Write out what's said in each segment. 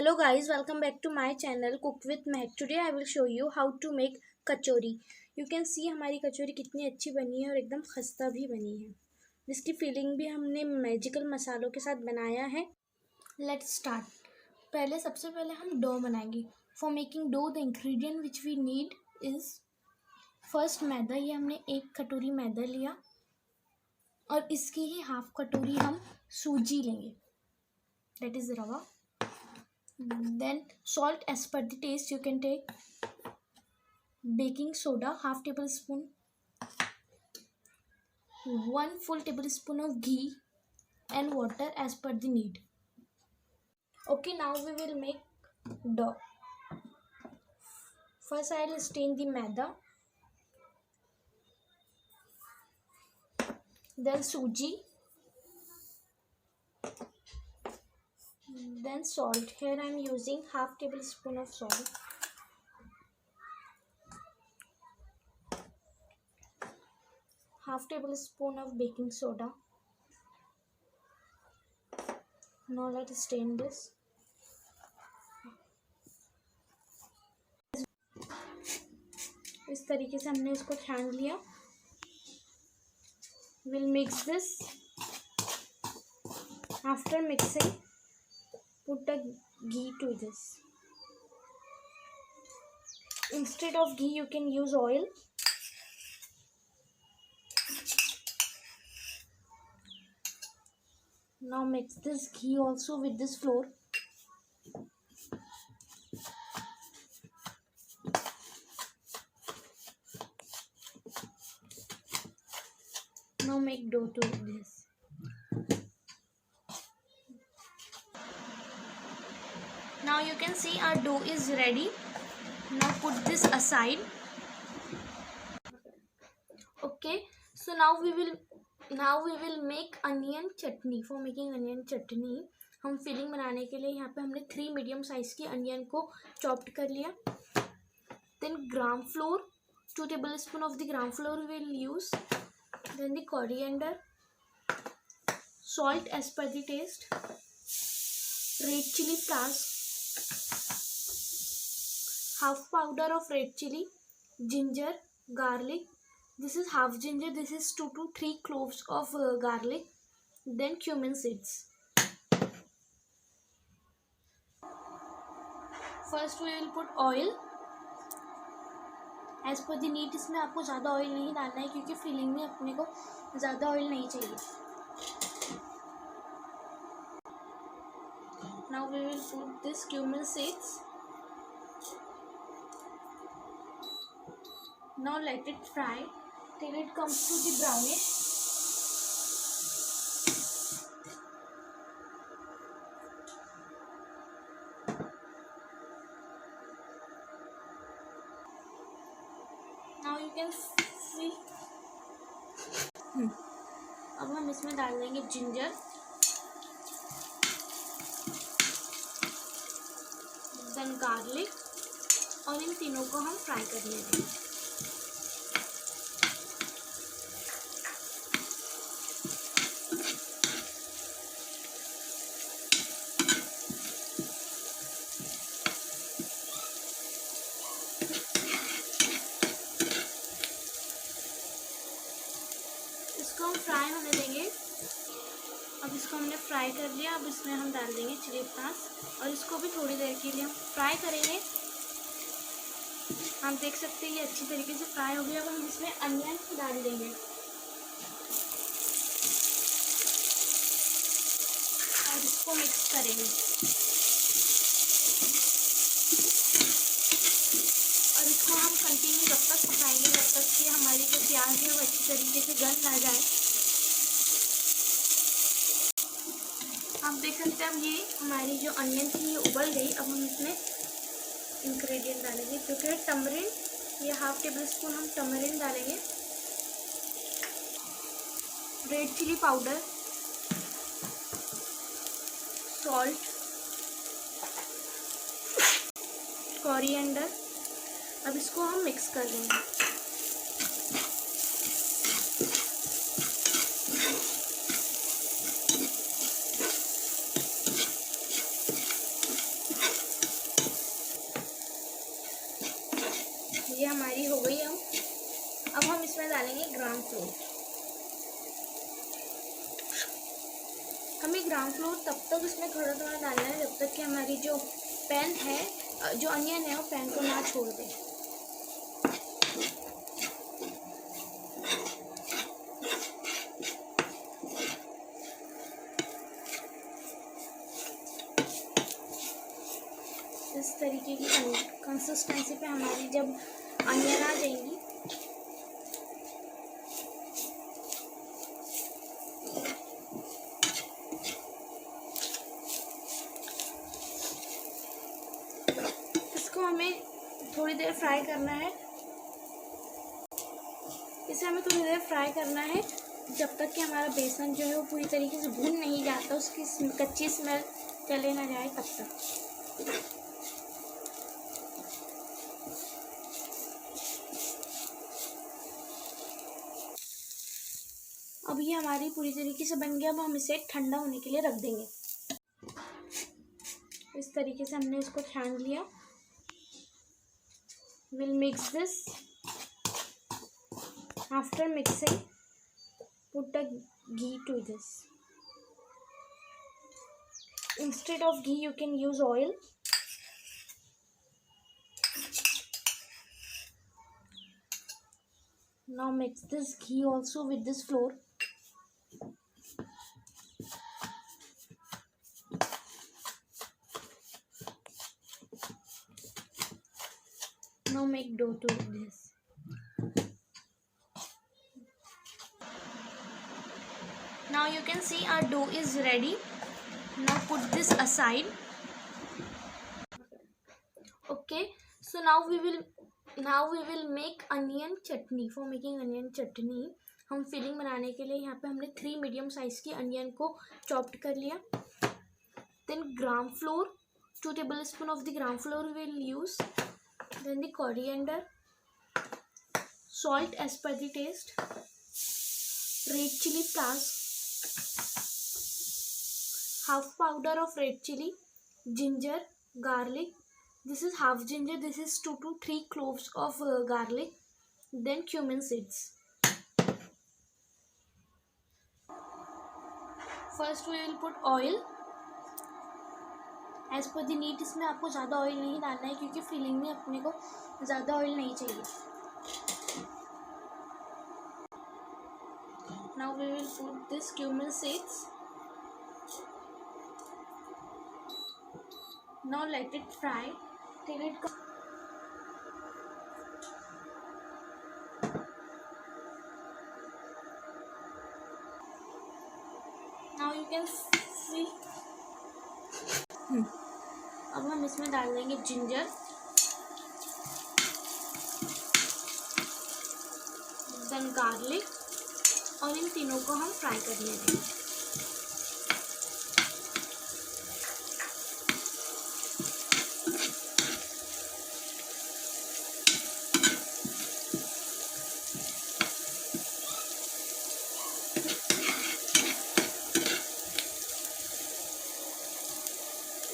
Hello guys, welcome back to my channel Cook with Mehak. Today I will show you how to make kachori. You can see हमारी कचौरी कितनी अच्छी बनी है और एकदम खस्ता भी बनी है, जिसकी फीलिंग भी हमने मैजिकल मसालों के साथ बनाया है. Let's start. सबसे पहले हम डो बनाएंगे. For making dough the ingredient which we need is first मैदा. ये हमने 1 कटोरी मैदा लिया और इसकी ही हाफ कटोरी हम सूजी लेंगे, that is रवा. Then salt as per the taste. You can take baking soda half tablespoon, 1 full tablespoon of ghee and water as per the need. Okay, now we will make dough. First I will stain the maida, then suji, then salt. Here I am using half tablespoon of salt. Half tablespoon of baking soda. Now let us stain this. इस तरीके से हमने इसको छान लिया. We'll mix this. After mixing, put the ghee to this. Instead of ghee, you can use oil. Now mix this ghee also with this flour. Now make dough to this. Now you can see our dough is ready. Now put this aside. Okay, so now we will make onion chutney. For making onion chutney, हम filling बनाने के लिए यहाँ पे हमने 3 medium size की onion को chopped कर लिया. Then gram flour, 2 tablespoon of the gram flour we will use. Then the coriander, salt as per the taste, red chili flakes, half powder of red chili, ginger, garlic. This is half ginger. This is 2 to 3 cloves of garlic. Then cumin seeds. First we will put oil. As per the need. इसमें आपको ज़्यादा oil नहीं डालना है क्योंकि filling में अपने को ज़्यादा ऑयल नहीं चाहिए. Now we will put this cumin seeds. Now let it fry till it comes to the brownish. Now you can see. अब हम इसमें डाल देंगे जिंजर, देन गार्लिक और इन तीनों को हम फ्राई कर लेंगे. इसको हम फ्राई होने देंगे. अब इसको हमने फ्राई कर लिया. अब इसमें हम डाल देंगे चिली फ्लेक्स और इसको भी थोड़ी देर के लिए हम फ्राई करेंगे. हम देख सकते हैं ये अच्छी तरीके से फ्राई हो गया. अब हम इसमें अनियन डाल देंगे और इसको मिक्स करेंगे. और इसको हम कंटिन्यू जब तक पकाएंगे जब तक कि हमारी जो प्याज है वो अच्छी तरीके से गल ना जाए. आप देख सकते हैं अब ये हमारी जो अनियन थी ये उबल गई. अब हम इसमें इंग्रेडिएंट डालेंगे जो कि टमरिन. ये हाफ टेबल स्पून हम टमरिन डालेंगे, red chilli powder, salt, coriander. अब इसको हम मिक्स कर देंगे. ग्राउंड फ्लोर तब तक इसमें थोड़ा थोड़ा डालना है जब तक कि हमारी जो पैन है, जो अनियन है, वो पैन को ना छोड़ दे। इस तरीके की कंसिस्टेंसी पे हमारी जब अनियन आ जाएंगी, इसको हमें थोड़ी देर फ्राई करना है। इसे हमें थोड़ी देर फ्राई करना है जब तक कि हमारा बेसन जो है वो पूरी तरीके से भून नहीं जाता, उसकी कच्ची स्मेल चले ना जाए तब तक। अब ये हमारी पूरी तरीके से बन गया। अब हम इसे ठंडा होने के लिए रख देंगे। इस तरीके से हमने इसको छान लिया। Will mix this. After mixing put the ghee to this. Instead of ghee you can use oil. Now mix this ghee also with this flour. Now make dough to this. Now you can see our dough is ready. Now put this aside. Okay, so now we will make onion chutney. For making onion chutney, हम filling बनाने के लिए यहाँ पे हमने 3 medium size की onion को chopped कर लिया। Then gram flour, 2 tablespoon of the gram flour we will use. Then the coriander, salt as per the taste, red chili flakes, half powder of red chili, ginger, garlic. This is half ginger. This is 2 to 3 cloves of garlic. Then cumin seeds. First we will put oil. As per the need, इसमें आपको ज़्यादा oil नहीं डालना है क्योंकि filling में अपने को ज़्यादा ऑयल नहीं चाहिए। Now we will put this cumin seeds. Now let it fry till it comes. Now you can see. अब हम इसमें डाल देंगे जिंजर, देन गार्लिक, और इन तीनों को हम फ्राई कर लेंगे।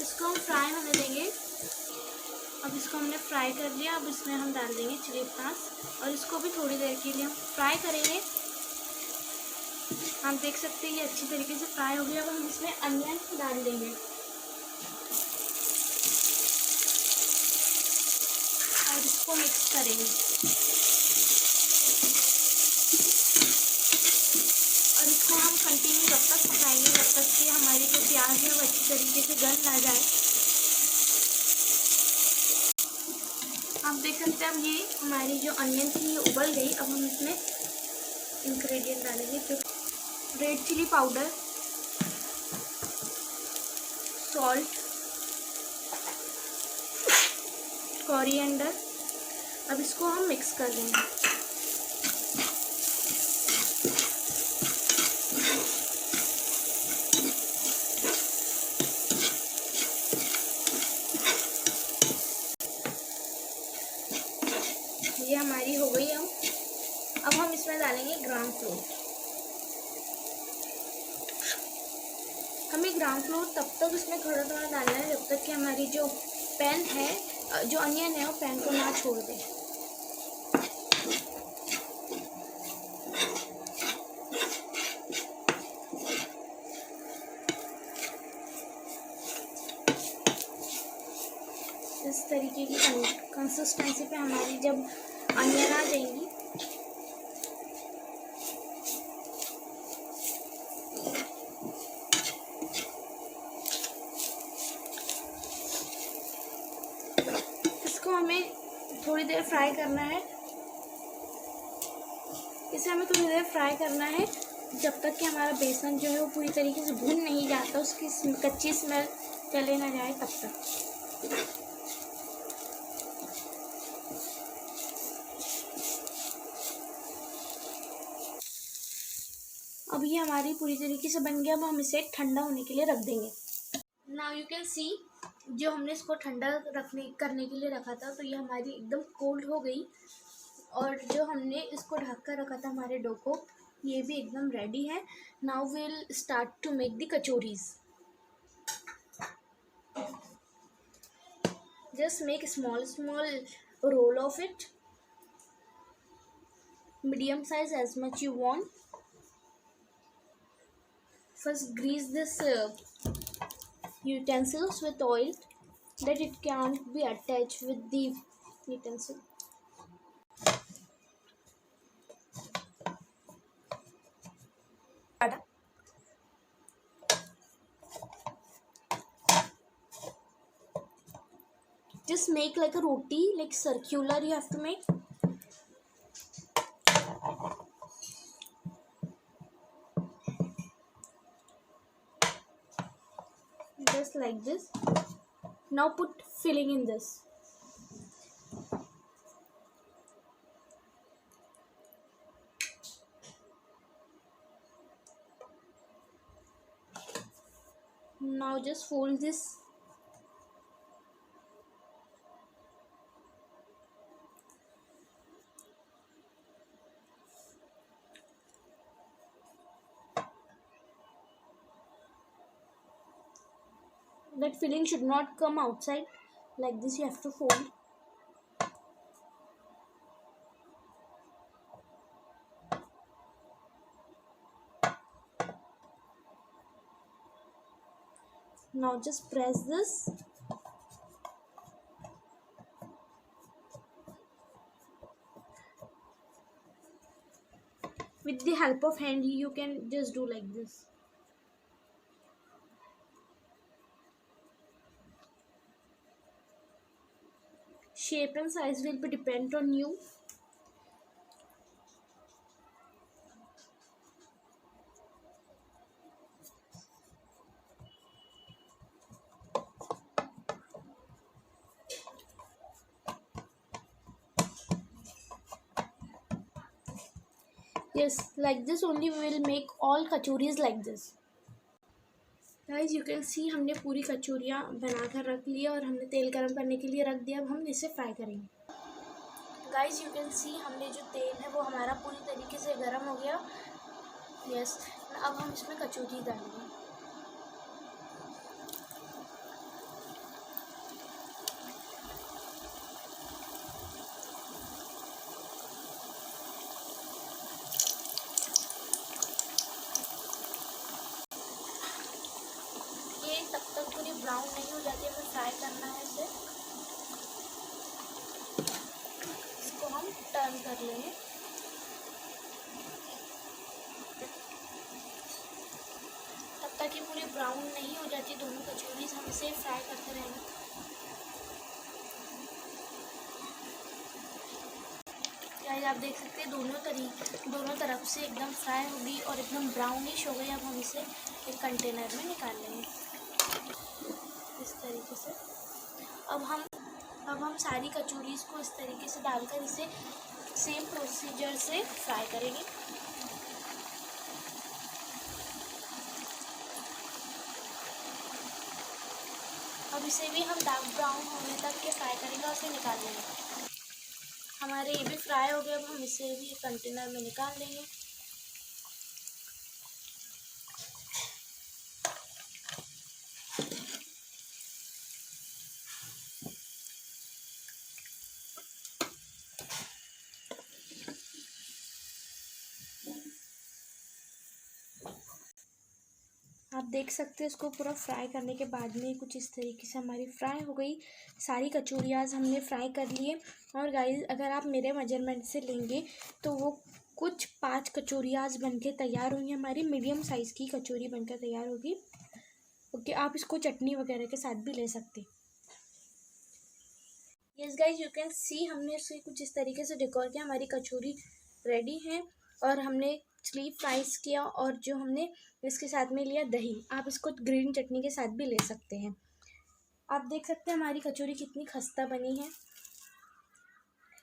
इसको हम फ्राई होने देंगे। अब इसको हमने फ्राई कर लिया। अब इसमें हम डाल देंगे चिली फ्लेक्स और इसको भी थोड़ी देर के लिए हम फ्राई करेंगे। हम देख सकते हैं ये अच्छी तरीके से फ्राई हो गया। अब हम इसमें अनियन डाल देंगे और इसको मिक्स करेंगे और इसको हम कंटिन्यू तब तक पकाएंगे जब तक कि हमारी जो प्याज है वो अच्छी तरीके से गल ना जाए। आप देख सकते हैं अब ये हमारी जो अनियन थी ये उबल गई। अब हम इसमें इंग्रेडिएंट डालेंगे जो red chilli powder, salt, coriander. अब इसको हम मिक्स कर देंगे। ये हमारी हो गई। अब हम इसमें डालेंगे ग्राम फ्लोर। हमें ग्राम फ्लोर तब तक इसमें थोड़ा थोड़ा डालना है जब तक कि हमारी जो पैन है, जो अनियन है, वो पैन को ना छोड़ दे। इस तरीके की कंसिस्टेंसी पे हमारी जब अनियन आ जाएंगी, इसको हमें थोड़ी देर फ्राई करना है। इसे हमें थोड़ी देर फ्राई करना है जब तक कि हमारा बेसन जो है वो पूरी तरीके से भून नहीं जाता, उसकी कच्ची स्मेल चले ना जाए तब तक। अब ये हमारी पूरी तरीके से बन गया। अब हम इसे ठंडा होने के लिए रख देंगे। नाउ यू कैन सी, जो हमने इसको ठंडा करने के लिए रखा था, तो ये हमारी एकदम कोल्ड हो गई। और जो हमने इसको ढक कर रखा था हमारे डो को, ये भी एकदम रेडी है। Now will start to make the kachoris. Just make small roll of it, medium size, as much you want. First grease this utensils with oil that it can't be attached with the utensil. Just make like a roti, like circular you have to make. Just like this. Now put filling in this. Now just fold this. That filling should not come outside. Like this you have to fold. Now just press this. With the help of hand you can just do like this. Shape and size will be depend on you. Yes, like this only we will make all kachoris like this. Guys you can see, हमने पूरी कचौरियाँ बनाकर रख ली और हमने तेल गरम करने के लिए रख दिया। अब हम इसे फ्राई करेंगे। गाइज यू कैन सी, हमने जो तेल है वो हमारा पूरी तरीके से गरम हो गया। यस, अब हम इसमें कचौरी डालेंगे। ये तब तक पूरी ब्राउन नहीं हो जाती, हमें फ्राई करना है इसे। इसको हम टर्न कर लेंगे। तब तक ये पूरी ब्राउन नहीं हो जाती दोनों कचौरीज, हम इसे फ्राई करते रहेंगे। गाइस आप देख सकते हैं दोनों तरफ से एकदम फ्राई हो गई और एकदम ब्राउनिश हो गई। अब हम इसे एक कंटेनर में निकाल लेंगे इस तरीके से। अब हम सारी कचौरीज को इस तरीके से डालकर इसे सेम प्रोसीजर से फ्राई करेंगे। अब इसे भी हम डार्क ब्राउन होने तक के फ्राई करेंगे और इसे निकाल लेंगे। हमारे ये भी फ्राई हो गया। अब हम इसे भी कंटेनर में निकाल लेंगे। आप देख सकते हैं इसको पूरा फ्राई करने के बाद में कुछ इस तरीके से हमारी फ्राई हो गई। सारी कचौरियाँ हमने फ्राई कर लिए। और गाइस अगर आप मेरे मेजरमेंट से लेंगे तो वो कुछ 5 कचौरियाँ बन के तैयार होंगी। हमारी मीडियम साइज़ की कचौरी बनकर तैयार होगी। ओके, आप इसको चटनी वगैरह के साथ भी ले सकते। Yes guys, you can see हमने इसे कुछ इस तरीके से डेकोर किया। हमारी कचौरी रेडी है और हमने चिली फ्राइज किया और जो हमने इसके साथ में लिया दही। आप इसको ग्रीन चटनी के साथ भी ले सकते हैं। आप देख सकते हैं हमारी कचौरी कितनी खस्ता बनी है।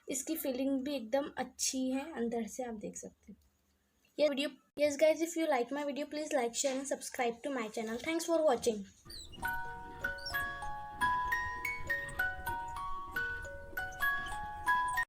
इसकी फीलिंग भी एकदम अच्छी है अंदर से, आप देख सकते हैं। ये video, yes guys, if you like my video please like share and subscribe to my channel. Thanks for watching.